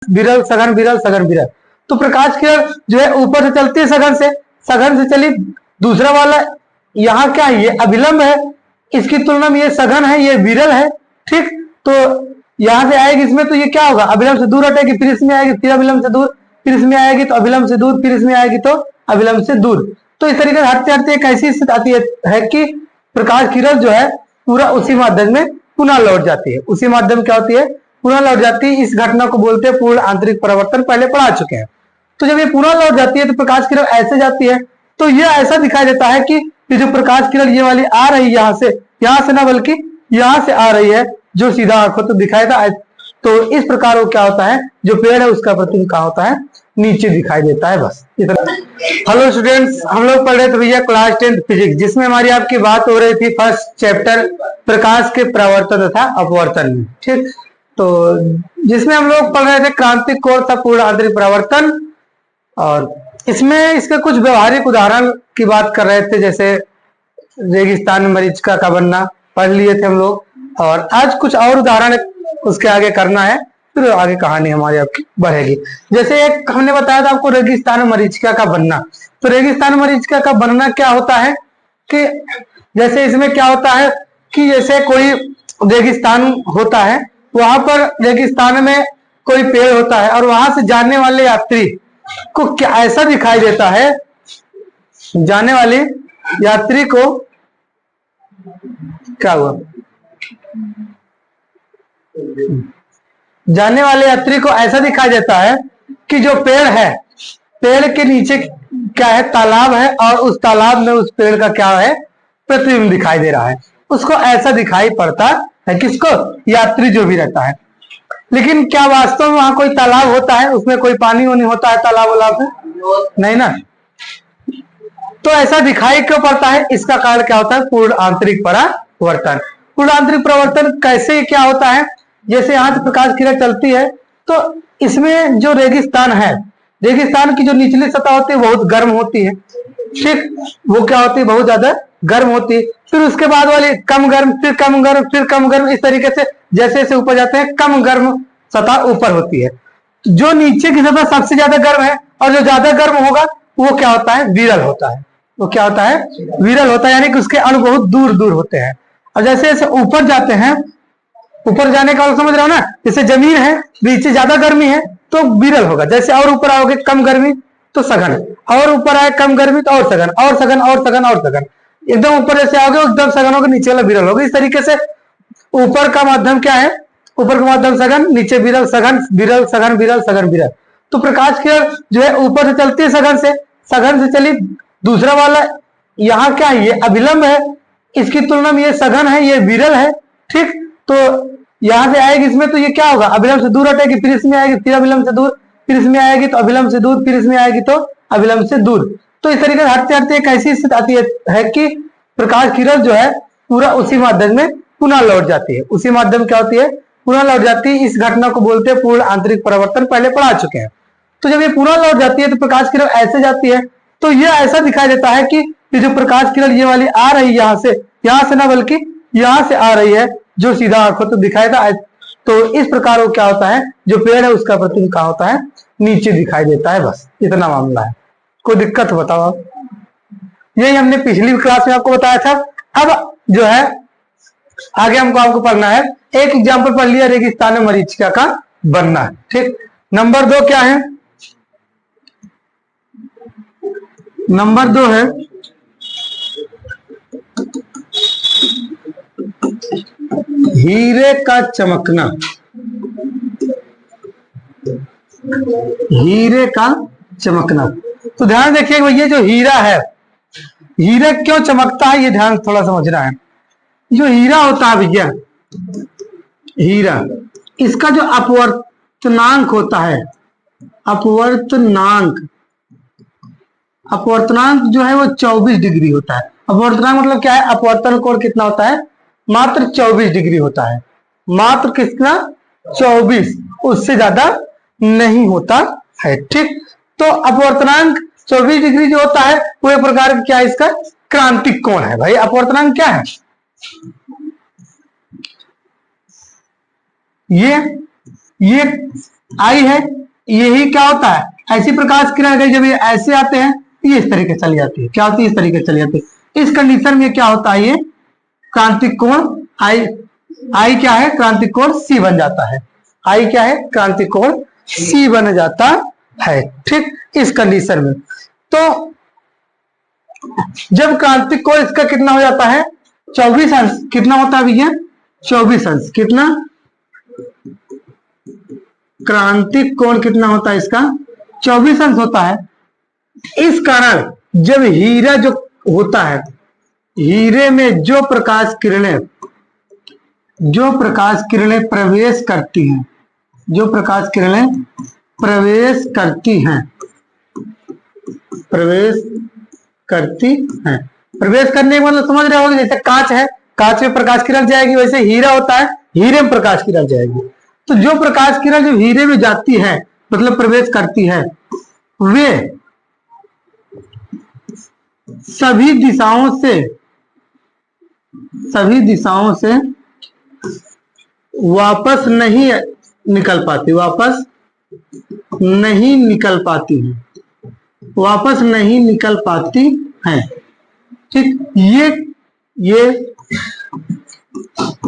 विरल सघन विरल सघन विरल। तो प्रकाश किरण जो है ऊपर से चलती है सघन से चली, दूसरा वाला यहाँ क्या है, ये अभिलंब है, इसकी तुलना में ये सघन है, ये विरल है। ठीक, तो यहां से आएगी इसमें तो ये क्या होगा, अभिलंब से दूर हटेगी, फिर इसमें आएगी, फिर अभिलंब से दूर, फिर इसमें आएगी तो अभिलंब से दूर, फिर इसमें आएगी तो अभिलंब से दूर। तो इस तरीके से हटते हटते एक ऐसी स्थिति आती है कि प्रकाश किरण जो है पूरा उसी माध्यम में पुनः लौट जाती है। उसी माध्यम क्या होती है, पुनः लौट जाती है। इस घटना को बोलते हैं पूर्ण आंतरिक परावर्तन, पहले पढ़ा चुके हैं। तो जब ये पुनः लौट जाती है तो प्रकाश किरण ऐसे जाती है, तो ये ऐसा दिखाई देता है कि ये जो प्रकाश किरण ये वाली आ रही है यहाँ से ना बल्कि यहाँ से आ रही है, जो सीधा आंखों तो दिखाई देता है। तो इस प्रकार वो क्या होता है, जो पेड़ है उसका प्रतिबिंब कहाँ होता है, नीचे दिखाई देता है, बस इतना। हेलो स्टूडेंट्स, हम लोग पढ़ रहे थे भैया क्लास 10 फिजिक्स, जिसमें हमारी आपकी बात हो रही थी फर्स्ट चैप्टर प्रकाश के परावर्तन तथा अपवर्तन में। ठीक, तो जिसमें हम लोग पढ़ रहे थे क्रांतिक कोण था पूर्ण आंतरिक परावर्तन, और इसमें इसके कुछ व्यवहारिक उदाहरण की बात कर रहे थे, जैसे रेगिस्तान में मरीचिका का बनना पढ़ लिए थे हम लोग, और आज कुछ और उदाहरण उसके आगे करना है, फिर आगे कहानी हमारी आपकी बढ़ेगी। जैसे एक हमने बताया था आपको रेगिस्तान में मरीचिका का बनना, तो रेगिस्तान में मरीचिका का बनना क्या होता है कि जैसे इसमें क्या होता है कि जैसे कोई रेगिस्तान होता है, वहां पर रेगिस्तान में कोई पेड़ होता है, और वहां से जाने वाले यात्री को क्या ऐसा दिखाई देता है, जाने वाले यात्री को क्या हुआ, जाने वाले यात्री को ऐसा दिखाई देता है कि जो पेड़ है, पेड़ के नीचे क्या है, तालाब है, और उस तालाब में उस पेड़ का क्या है, प्रतिबिंब दिखाई दे रहा है। उसको ऐसा दिखाई पड़ता है, किसको, यात्री जो भी रहता है। लेकिन क्या वास्तव में वहां कोई तालाब होता है, उसमें कोई पानी वानी होता है तालाब वालाब में, नहीं ना। तो ऐसा दिखाई क्यों पड़ता है, इसका कारण क्या होता है, पूर्ण आंतरिक परावर्तन। पूर्ण आंतरिक परावर्तन कैसे क्या होता है, जैसे यहाँ से प्रकाश किरण चलती है, तो इसमें जो रेगिस्तान है, रेगिस्तान की जो निचली सतह होती है बहुत गर्म होती है। ठीक, वो क्या होती है, बहुत ज्यादा गर्म होती है। फिर उसके बाद वाली कम गर्म, फिर कम गर्म, फिर कम गर्म, इस तरीके से जैसे जैसे ऊपर जाते हैं कम गर्म सतह ऊपर होती है। जो नीचे की सतह सबसे ज्यादा गर्म है, और जो ज्यादा गर्म होगा वो क्या होता है, विरल होता है। वो क्या होता है, विरल होता है, यानी कि उसके अणु बहुत दूर दूर होते हैं। और जैसे जैसे ऊपर जाते हैं, ऊपर जाने का समझ रहे हो ना, जैसे जमीन है, नीचे ज्यादा गर्मी है तो विरल होगा, जैसे और ऊपर आओगे कम गर्मी तो सघन, और ऊपर आए कम गर्मी तो और सघन, और सघन और सघन और सघन, एकदम ऊपर जैसे आओगे एकदम सघन होगा, नीचे वाला विरल होगा। इस तरीके से ऊपर का माध्यम क्या है, ऊपर का माध्यम सघन, नीचे विरल सघन विरल सघन विरल सघन विरल। तो प्रकाश किरण जो है ऊपर से चलती है सघन से चली, दूसरा वाला यहाँ क्या है, ये अभिलंब है, इसकी तुलना में ये सघन है, ये विरल है। ठीक, तो यहां से आएगी इसमें तो ये क्या होगा, अभिलंब से दूर हटेगी, फिर इसमें आएगी, फिर अभिलंब से दूर, फिर इसमें आएगी तो अभिलंब से दूर, फिर इसमें आएगी तो अभिलंब से दूर। तो इस तरीके से हटते हटते एक ऐसी स्थिति आती है कि प्रकाश किरण जो है पूरा उसी माध्यम में पुनः लौट जाती है। उसी माध्यम क्या होती है, पुनः लौट जाती है। इस घटना को बोलते हैं पूर्ण आंतरिक परावर्तन, पहले पढ़ा चुके हैं। तो जब ये पुनः लौट जाती है तो प्रकाश किरण ऐसे जाती है, तो ये ऐसा दिखाई देता है कि ये जो प्रकाश किरण ये वाली आ रही है यहाँ से ना बल्कि यहाँ से आ रही है, जो सीधा आंखों तो दिखाई देता है। तो इस प्रकार वो क्या होता है, जो पेड़ है उसका प्रतिबिंब कहाँ होता है, नीचे दिखाई देता है, बस इतना मामला है। कोई दिक्कत बताओ आप, यही हमने पिछली क्लास में आपको बताया था। अब जो है आगे हमको आपको पढ़ना है, एक एग्जाम्पल पढ़ लिया, रेगिस्तान में मरीचिका का बनना है। ठीक, नंबर 2 क्या है, नंबर 2 है हीरे का चमकना। हीरे का चमकना, तो ध्यान देखिए भैया, जो हीरा है, हीरा क्यों चमकता है, ये ध्यान थोड़ा समझना है। जो हीरा होता है भैया, हीरा, इसका जो अपवर्तनांक होता है, अपवर्तनांक जो है वो 24 डिग्री होता है। अपवर्तनांक मतलब क्या है, अपवर्तन कोण कितना होता है, मात्र 24 डिग्री होता है। मात्र कितना, 24, उससे ज्यादा नहीं होता है। ठीक, तो अपवर्तनांक 24 डिग्री जो होता है वो एक प्रकार का क्या है, इसका क्रांतिक कोण है। भाई अपवर्तनांक क्या है, ये आई है, यही क्या होता है, ऐसी प्रकाश किरण अगर जब ये ऐसे आते हैं ये इस तरीके चली जाती है, क्या होती है, इस तरीके चली जाती है। इस कंडीशन में क्या होता है, ये क्रांतिक कोण आई, आई क्या है, क्रांतिक कोण सी बन जाता है, आई क्या है, क्रांतिक कोण सी बन जाता है। ठीक, इस कंडीशन में तो जब क्रांतिक कोण इसका कितना हो जाता है 24 अंश, कितना होता है भैया 24 अंश, कितना क्रांतिक कोण कितना होता है इसका 24 अंश होता है। इस कारण जब हीरा जो होता है, हीरे में जो प्रकाश किरणें प्रवेश करती हैं, जो प्रकाश किरणें प्रवेश करती हैं, प्रवेश करने का मतलब समझ रहे होगे, जैसे कांच है, कांच में प्रकाश किरण जाएगी, वैसे हीरा होता है, हीरे में प्रकाश किरण जाएगी। तो जो प्रकाश किरण जो हीरे में जाती है मतलब प्रवेश करती है, वे सभी दिशाओं से वापस नहीं निकल पाती, वापस नहीं निकल पाती हैं। ठीक, ये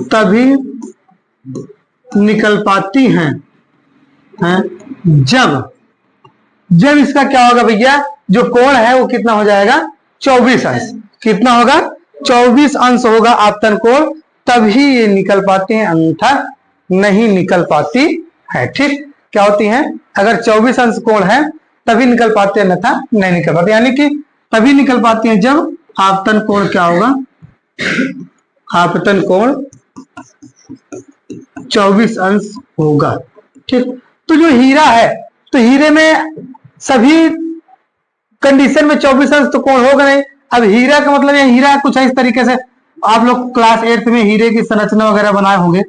तभी निकल पाती हैं जब इसका क्या होगा भैया, जो कोण है वो कितना हो जाएगा 24 अंश, कितना होगा 24 अंश होगा आपतन कोण, तभी ये निकल पाते हैं, अन्यथा नहीं निकल पाती है। ठीक, क्या होती है, अगर 24 अंश कोण है तभी निकल पाते हैं, अन्यथा नहीं निकल पाते, यानी कि तभी निकल पाती हैं जब आपतन कोण क्या होगा, आपतन कोण 24 अंश होगा। ठीक, तो जो हीरा है, तो हीरे में सभी कंडीशन में 24 अंश तो कोण होगा नहीं। अब हीरा का मतलब, ये हीरा कुछ है इस तरीके से, आप लोग क्लास 8 में हीरे की संरचना वगैरह बनाए होंगे,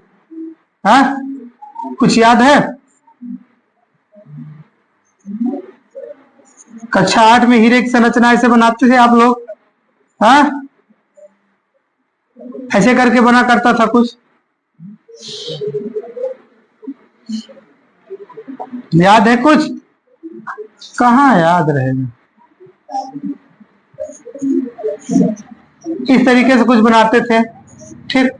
हाँ कुछ याद है, कक्षा 8 में हीरे की संरचना ऐसे बनाते थे आप लोग, हाँ ऐसे करके बना करता था कुछ, याद है कुछ, कहाँ याद रहेगा, इस तरीके से कुछ बनाते थे। ठीक,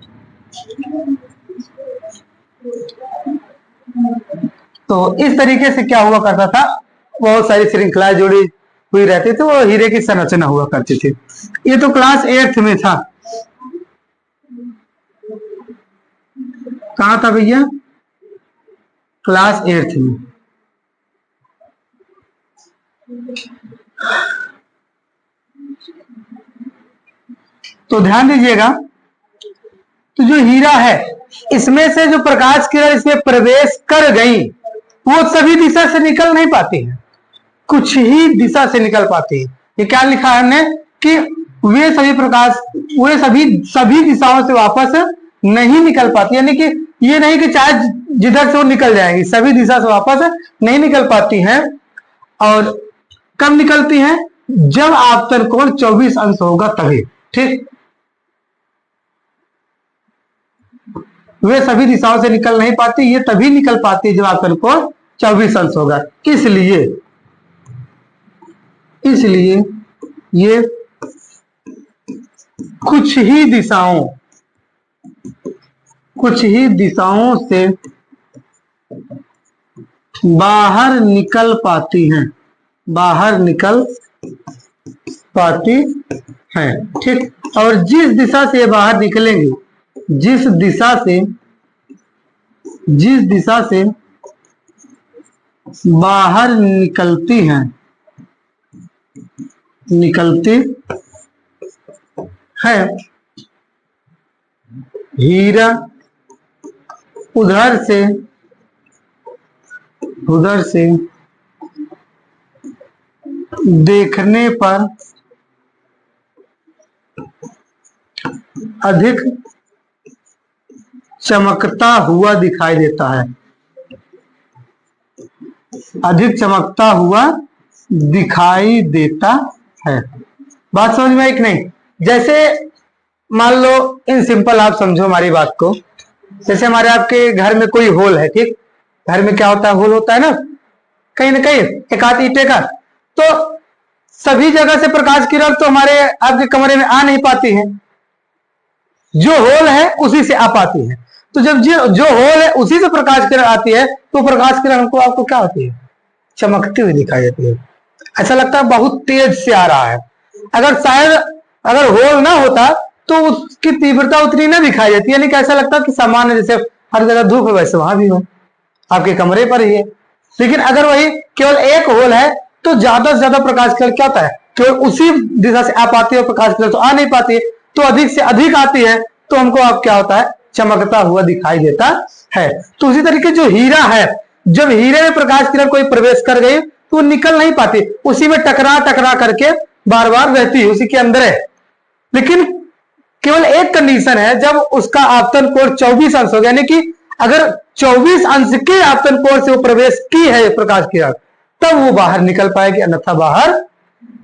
तो इस तरीके से क्या हुआ करता था, बहुत सारी श्रृंखलाएं जुड़ी हुई रहती थी, वो हीरे की संरचना हुआ करती थी। ये तो क्लास 8 में था, कहाँ था भैया, क्लास 8 में। तो ध्यान दीजिएगा, तो जो हीरा है इसमें से जो प्रकाश किरण इसमें प्रवेश कर गई, वो सभी दिशा से निकल नहीं पाती है, कुछ ही दिशा से निकल पाती है। ये क्या लिखा है हमने कि वे सभी दिशाओं से वापस नहीं निकल पाती, यानी कि ये नहीं कि चाहे जिधर से वो निकल जाएंगी, सभी दिशा से वापस नहीं निकल पाती हैं। और कब निकलती हैं, जब आपतन कोण 24 अंश होगा तभी। ठीक, वे सभी दिशाओं से निकल नहीं पाती, ये तभी निकल पाती है जब आपतन कोण 24 अंश होगा। इसलिए ये कुछ ही दिशाओं से बाहर निकल पाती हैं, ठीक, और जिस दिशा से बाहर निकलेंगे, जिस दिशा से बाहर निकलती है हीरा, उधर से देखने पर अधिक चमकता हुआ दिखाई देता है, अधिक चमकता हुआ दिखाई देता है। बात समझ में आई कि नहीं? जैसे मान लो, इन सिंपल आप समझो हमारी बात को, जैसे हमारे आपके घर में कोई होल है, ठीक, घर में क्या होता है, होल होता है ना कहीं ना कहीं एक आध ईंटे का, तो सभी जगह से प्रकाश किरण तो हमारे आपके कमरे में आ नहीं पाती है, जो होल है उसी से आ पाती है। तो जब जो होल है उसी से प्रकाश किरण आती है, तो प्रकाश किरण हमको आपको क्या होती है, चमकती हुई दिखाई देती है। ऐसा लगता है बहुत तेज से आ रहा है। अगर शायद अगर होल ना होता तो उसकी तीव्रता उतनी ना दिखाई देती, यानी कि ऐसा लगता है कि सामान्य जैसे हर जगह धूप है वैसे वहां भी हो, आपके कमरे पर ही है। लेकिन अगर वही केवल एक होल है तो ज्यादा से ज्यादा प्रकाश किरण क्या होता है, केवल उसी दिशा से आ पाती है, प्रकाश किरण तो आ नहीं पाती है, तो अधिक से अधिक आती है, तो हमको अब क्या होता है, चमकता हुआ दिखाई देता है। तो उसी तरीके जो हीरा है, जब हीरे में प्रकाश किरण कोई प्रवेश कर गई तो वो निकल नहीं पाती, उसी में टकरा टकरा करके बार बार रहती है, उसी के अंदर है। लेकिन केवल एक कंडीशन है, जब उसका आपतन कोण 24 अंश हो गया, यानी कि अगर 24 अंश के आपतन कोण से वो प्रवेश की है प्रकाश किरण, तब वो बाहर निकल पाएगी, अन्यथा बाहर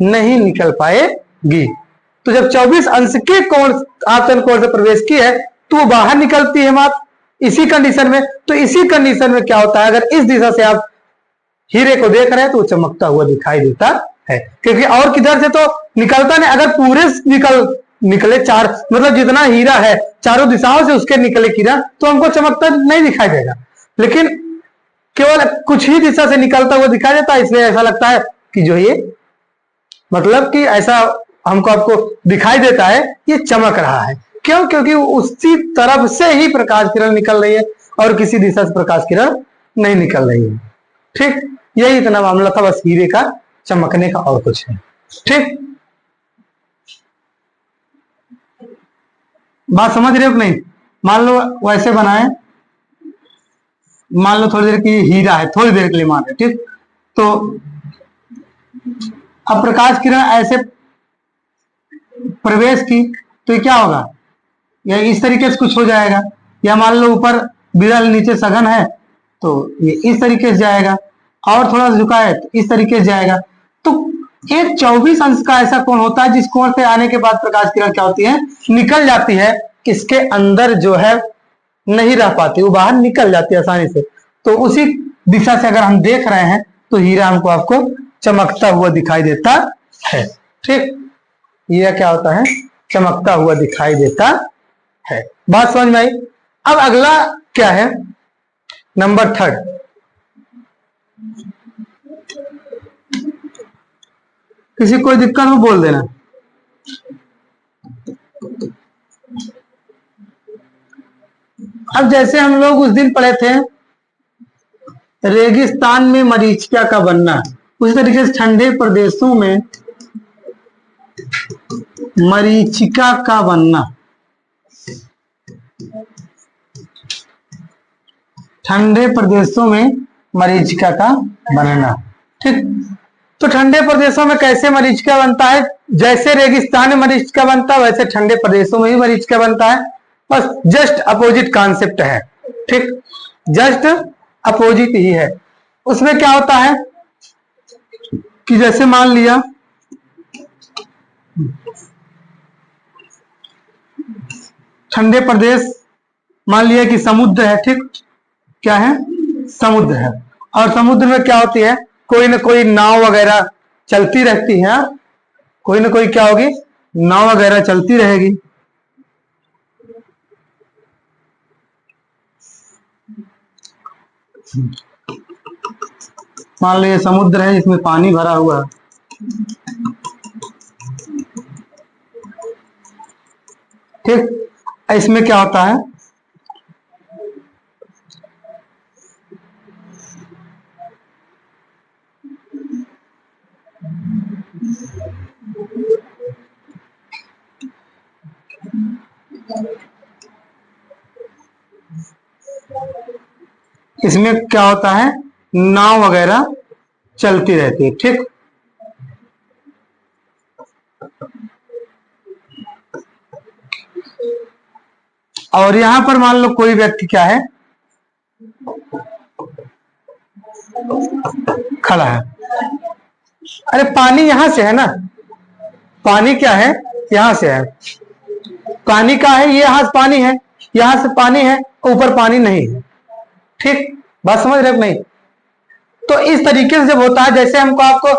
नहीं निकल पाएगी। तो जब 24 अंश के कोण आपतन कोण से प्रवेश की है तो वो बाहर निकलती है मात्र इसी कंडीशन में। तो इसी कंडीशन में क्या होता है, अगर इस दिशा से आप हीरे को देख रहे हैं तो वो चमकता हुआ दिखाई देता है, क्योंकि और किधर से तो निकलता नहीं। अगर पूरे निकले चार, मतलब जितना हीरा है चारों दिशाओं से उसके निकले किरण, तो हमको चमकता नहीं दिखाई देगा। लेकिन केवल कुछ ही दिशा से निकलता हुआ दिखाई देता है, इसलिए ऐसा लगता है कि जो ये मतलब कि ऐसा हमको आपको दिखाई देता है ये चमक रहा है। क्यों? क्योंकि उसी तरफ से ही प्रकाश किरण निकल रही है और किसी दिशा से प्रकाश किरण नहीं निकल रही है। ठीक, यही इतना मामला था बस हीरे का चमकने का, और कुछ है। ठीक, बात समझ रहे हो कि नहीं? मान लो वैसे बनाए, मान लो थोड़ी देर की हीरा है, थोड़ी देर के लिए मान रहे, ठीक, तो अब प्रकाश किरण ऐसे प्रवेश की तो ये क्या होगा, या इस तरीके से कुछ हो जाएगा, या मान लो ऊपर बिरल नीचे सघन है तो ये इस तरीके से जाएगा, और थोड़ा झुका है तो इस तरीके से जाएगा। तो एक 24 अंश का ऐसा कोण होता है जिस कोण से आने के बाद प्रकाश किरण क्या होती है, निकल जाती है, इसके अंदर जो है नहीं रह पाती, वो बाहर निकल जाती है आसानी से। तो उसी दिशा से अगर हम देख रहे हैं तो हीरा हमको आपको चमकता हुआ दिखाई देता है। ठीक, हीरा क्या होता है, चमकता हुआ दिखाई देता है। बात समझ में आई? अब अगला क्या है, नंबर 3। किसी कोई दिक्कत हो बोल देना। अब जैसे हम लोग उस दिन पढ़े थे रेगिस्तान में मरीचिका का बनना, उसी तरीके से ठंडे प्रदेशों में मरीचिका का बनना, ठंडे प्रदेशों में मरीचिका का बनना। ठीक, तो ठंडे प्रदेशों में कैसे मरीचिका बनता है, जैसे रेगिस्तान में मरीचिका बनता है वैसे ठंडे प्रदेशों में भी मरीचिका बनता है, बस जस्ट अपोजिट कॉन्सेप्ट है। ठीक, जस्ट अपोजिट ही है। उसमें क्या होता है कि जैसे मान लिया ठंडे प्रदेश, मान लिया कि समुद्र है, ठीक, क्या है, समुद्र है, और समुद्र में क्या होती है, कोई ना कोई नाव वगैरह चलती रहती है, कोई ना कोई क्या होगी, नाव वगैरह चलती रहेगी। मान लो ये समुद्र है, इसमें पानी भरा हुआ है, ठीक, इसमें क्या होता है, इसमें क्या होता है, नाव वगैरह चलती रहती है। ठीक, और यहां पर मान लो कोई व्यक्ति क्या है, खड़ा है। अरे पानी यहां से है ना, पानी क्या है, यहां से है, पानी का है, ये यहां से पानी है, यहां से पानी है, ऊपर पानी नहीं है। ठीक, बात समझ रहे हो नहीं? तो इस तरीके से जब होता है, जैसे हमको आपको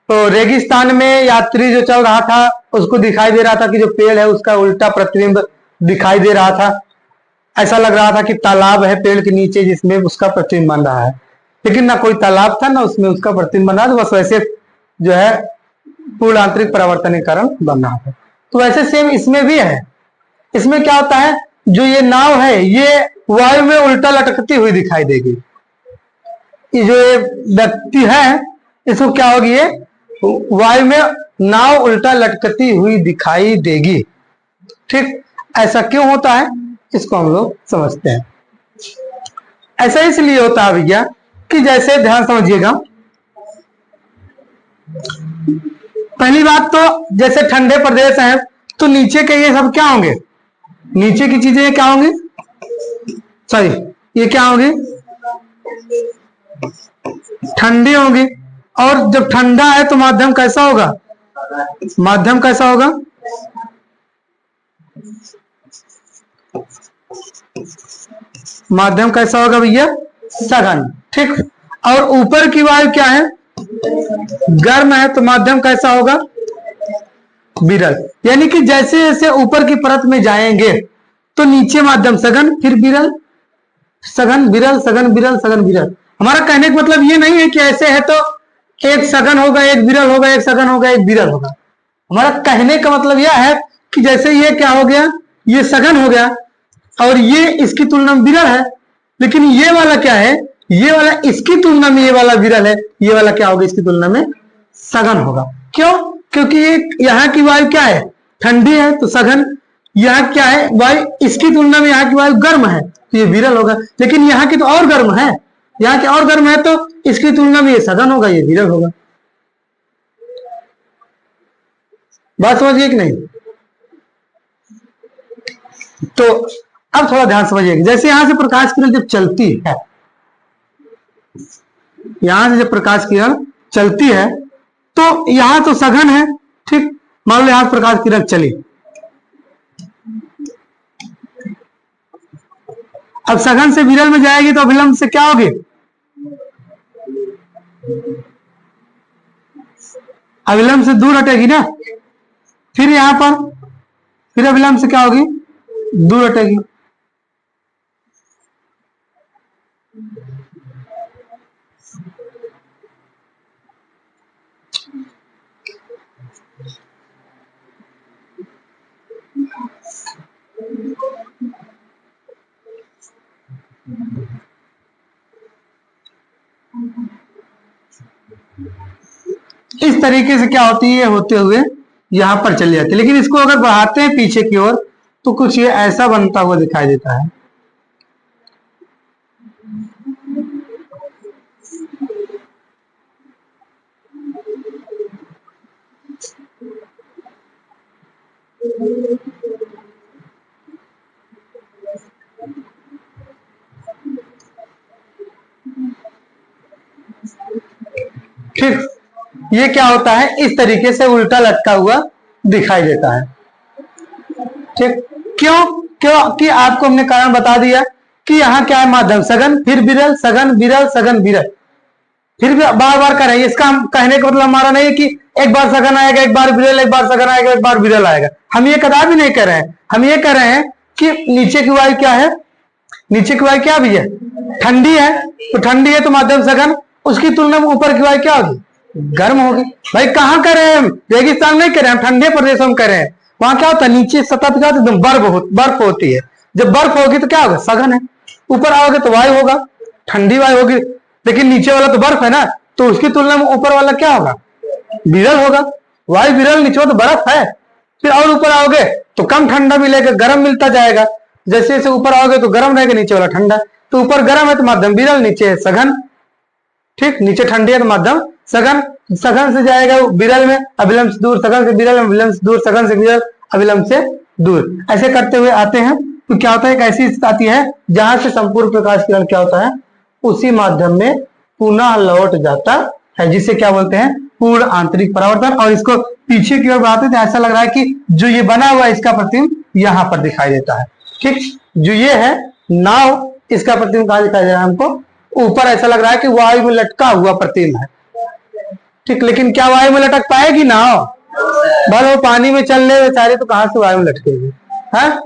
तो रेगिस्तान में यात्री जो चल रहा था उसको दिखाई दे रहा था कि जो पेड़ है उसका उल्टा प्रतिबिंब दिखाई दे रहा था, ऐसा लग रहा था कि तालाब है पेड़ के नीचे जिसमें उसका प्रतिबिंब बन रहा है, लेकिन ना कोई तालाब था ना उसमें उसका प्रतिबिंब बन रहा था, बस वैसे जो है पूर्ण आंतरिक परावर्तन के कारण बन रहा था। तो वैसे सेम इसमें भी है। इसमें क्या होता है, जो ये नाव है ये वायु में उल्टा लटकती हुई दिखाई देगी। ये जो व्यक्ति है इसको क्या होगी, ये वायु में नाव उल्टा लटकती हुई दिखाई देगी। ठीक, ऐसा क्यों होता है इसको हम लोग समझते हैं। ऐसा इसलिए होता है भैया कि जैसे ध्यान समझिएगा, पहली बात तो जैसे ठंडे प्रदेश हैं तो नीचे के ये सब क्या होंगे, नीचे की चीजें क्या होंगी, सॉरी ये क्या होंगी, ठंडी होगी। और जब ठंडा है तो माध्यम कैसा होगा, माध्यम कैसा होगा, माध्यम कैसा होगा भैया, सघन। ठीक, और ऊपर की वायु क्या है, गर्म है, तो माध्यम कैसा होगा, विरल। यानी कि जैसे जैसे ऊपर की परत में जाएंगे तो नीचे माध्यम सघन, फिर विरल, सघन विरल, सघन विरल, सघन विरल। हमारा कहने का मतलब ये नहीं है कि ऐसे है तो एक सघन होगा एक विरल होगा, एक सघन होगा एक विरल होगा। हमारा कहने का मतलब यह है कि जैसे ये क्या हो गया, ये सघन हो गया और ये इसकी तुलना में विरल है, लेकिन ये वाला क्या है, ये वाला इसकी तुलना में ये वाला विरल है, ये वाला क्या होगा, इसकी तुलना में सघन होगा। क्यों, क्योंकि ये यहाँ की वायु क्या है, ठंडी है तो सघन, यहाँ क्या है वायु, इसकी तुलना में यहाँ की वायु गर्म है तो ये विरल होगा, लेकिन यहाँ की तो और गर्म है, यहाँ की और गर्म है तो इसकी तुलना में ये सघन होगा, ये विरल होगा। बात समझिए कि नहीं? तो अब थोड़ा ध्यान समझिएगा, जैसे यहां से प्रकाश किरण जब चलती है, यहां से जब प्रकाश किरण चलती है तो यहां तो सघन है। ठीक, मान लो यहां से प्रकाश किरण चली, अब सघन से विरल में जाएगी तो अभिलंब से क्या होगी, अविलंब से दूर हटेगी ना, फिर यहां पर फिर अविलंब से क्या होगी, दूर हटेगी। इस तरीके से क्या होती है, होते हुए यहां पर चली जाती है, लेकिन इसको अगर बढ़ाते हैं पीछे की ओर तो कुछ ये ऐसा बनता हुआ दिखाई देता है। ठीक, ये क्या होता है, इस तरीके से उल्टा लटका हुआ दिखाई देता है। ठीक, क्यों, क्योंकि आपको हमने कारण बता दिया कि यहाँ क्या है, माध्यम सघन, फिर विरल, सघन विरल, सघन विरल, फिर भी बार बार कर रहे हैं। इसका हम कहने का मतलब हमारा नहीं है कि एक बार सघन आएगा एक बार विरल, एक बार सघन आएगा एक बार विरल आएगा, हम ये कदापि नहीं कह रहे हैं। हम ये कह रहे हैं कि नीचे की वायु क्या है, नीचे की वायु क्या भी है, ठंडी है, तो ठंडी है तो माध्यम सघन, उसकी तुलना में ऊपर की वायु क्या होगी, गर्म होगी। भाई कहाँ कर रहे हैं हम, रेगिस्तान नहीं कर रहे हैं, हम ठंडे प्रदेशों में कर रहे हैं। वहां क्या होता है, नीचे सतह पे क्या होता है, एकदम बर्फ होती है। जब बर्फ होगी तो क्या होगा, सघन है, ऊपर आओगे तो वायु होगा, ठंडी वायु होगी, लेकिन नीचे वाला तो बर्फ है ना, तो उसकी तुलना में ऊपर वाला क्या होगा, विरल होगा। वायु विरल, नीचे तो बर्फ है। फिर और ऊपर आओगे तो कम ठंडा मिलेगा, गर्म मिलता जाएगा। जैसे जैसे ऊपर आओगे तो गर्म रहेगा, नीचे वाला ठंडा, तो ऊपर गर्म है तो माध्यम विरल, नीचे है सघन। ठीक, नीचे ठंडी है तो माध्यम सघन, सघन से जाएगा विरल में, अविलंब से दूर, सघन से विरल, अविलंब से दूर, सघन से विरल, अविलंब से दूर, ऐसे करते हुए आते हैं। तो क्या होता है, एक ऐसी स्थिति आती है जहां से संपूर्ण प्रकाश किरण क्या होता है, उसी माध्यम में पुनः लौट जाता है, जिसे क्या बोलते हैं, पूर्ण आंतरिक परावर्तन। और इसको पीछे की ओर बढ़ाते तो ऐसा लग रहा है कि जो ये बना हुआ है इसका प्रतिबिंब यहाँ पर दिखाई देता है। ठीक, जो ये है नाव, इसका प्रतिबिंब कहाँ दिखाई दे रहा है हमको, ऊपर ऐसा लग रहा है कि वायु में लटका हुआ प्रतिबिंब है, ठीक। लेकिन क्या वायु में लटक पाएगी नाव? भले वो पानी में चल रहे बेचारे, तो कहां से वायु में लटकेगी, है?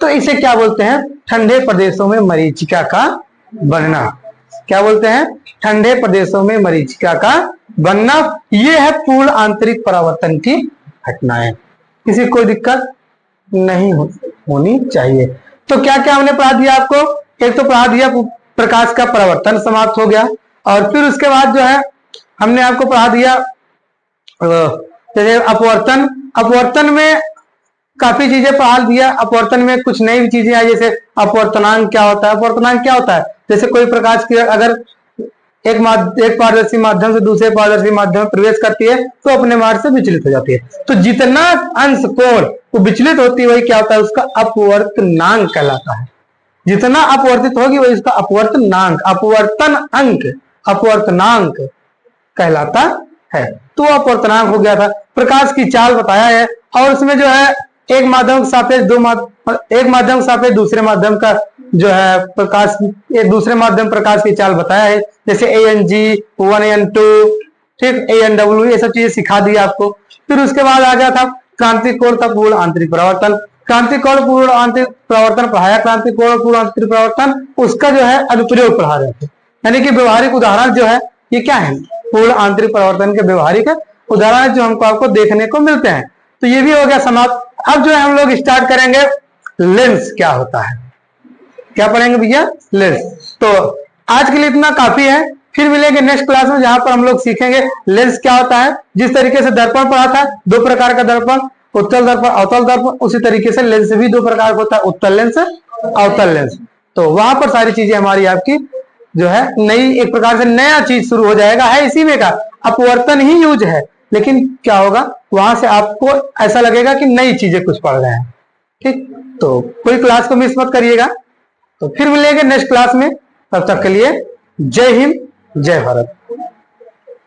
तो इसे क्या बोलते हैं? ठंडे प्रदेशों में मरीचिका का बनना। क्या बोलते हैं? ठंडे प्रदेशों में मरीचिका का बनना। ये है पूर्ण आंतरिक परावर्तन की घटनाएं। किसी कोई दिक्कत नहीं होनी चाहिए। तो क्या क्या हमने पढ़ा दिया आपको? एक तो पढ़ा दिया प्रकाश का परावर्तन समाप्त हो गया, और फिर उसके बाद जो है हमने आपको पढ़ा दिया जैसे अपवर्तन। अपवर्तन में काफी चीजें पढ़ा दिया। अपवर्तन में कुछ नई चीजें आई, जैसे अपवर्तनांक क्या होता है। अपवर्तनांक क्या होता है? जैसे कोई प्रकाश की अगर एक पारदर्शी माध्यम से दूसरे पारदर्शी माध्यम में प्रवेश करती है तो अपने मार्ग से विचलित हो जाती है। तो जितना अंश कोण वो विचलित होती है वही क्या होता है? उसका अपवर्तनांक कहलाता है। जितना अपवर्तित होगी वही उसका अपवर्तनांक, अपवर्तन अंक, अपवर्तनांक कहलाता है। तो अपवर्तनांक हो गया था। प्रकाश की चाल बताया है, और उसमें जो है एक माध्यम के सापेक्ष एक माध्यम के सापेक्ष दूसरे माध्यम का जो है प्रकाश, एक दूसरे माध्यम प्रकाश की चाल बताया है, जैसे ANG 1AN2, ठीक, ANW, ये सब चीजें सिखा दी आपको। फिर उसके बाद आ गया था क्रांतिक कोण का पूर्ण आंतरिक परावर्तन। क्रांतिक कोण पूर्ण आंतरिक परावर्तन पढ़ाया। क्रांतिक कोण पूर्ण आंतरिक परावर्तन, उसका जो है अनुप्रयोग पढ़ा रहे थे, यानी कि व्यवहारिक उदाहरण जो है ये क्या है? पूर्ण आंतरिक परावर्तन के व्यवहारिक उदाहरण जो हमको आपको देखने को मिलते हैं। तो ये भी हो गया समाप्त। अब जो है हम लोग स्टार्ट करेंगे लेंस क्या होता है। क्या पढ़ेंगे भैया? लेंस। तो आज के लिए इतना काफी है। फिर मिलेंगे नेक्स्ट क्लास में, जहां पर हम लोग सीखेंगे लेंस क्या होता है। जिस तरीके से दर्पण पढ़ा था, दो प्रकार का दर्पण, उत्तल दर्पण, अवतल दर्पण, उसी तरीके से लेंस भी दो प्रकार का होता है, उत्तल लेंस, अवतल लेंस। तो वहां पर सारी चीजें हमारी आपकी जो है नई, एक प्रकार से नया चीज शुरू हो जाएगा। है इसी में का अपवर्तन ही यूज है, लेकिन क्या होगा वहां से आपको ऐसा लगेगा कि नई चीजें कुछ पढ़ रहे हैं, ठीक। तो कोई क्लास को मिस मत करिएगा। तो फिर मिलेंगे नेक्स्ट क्लास में, तब तक के लिए जय हिंद, जय भारत।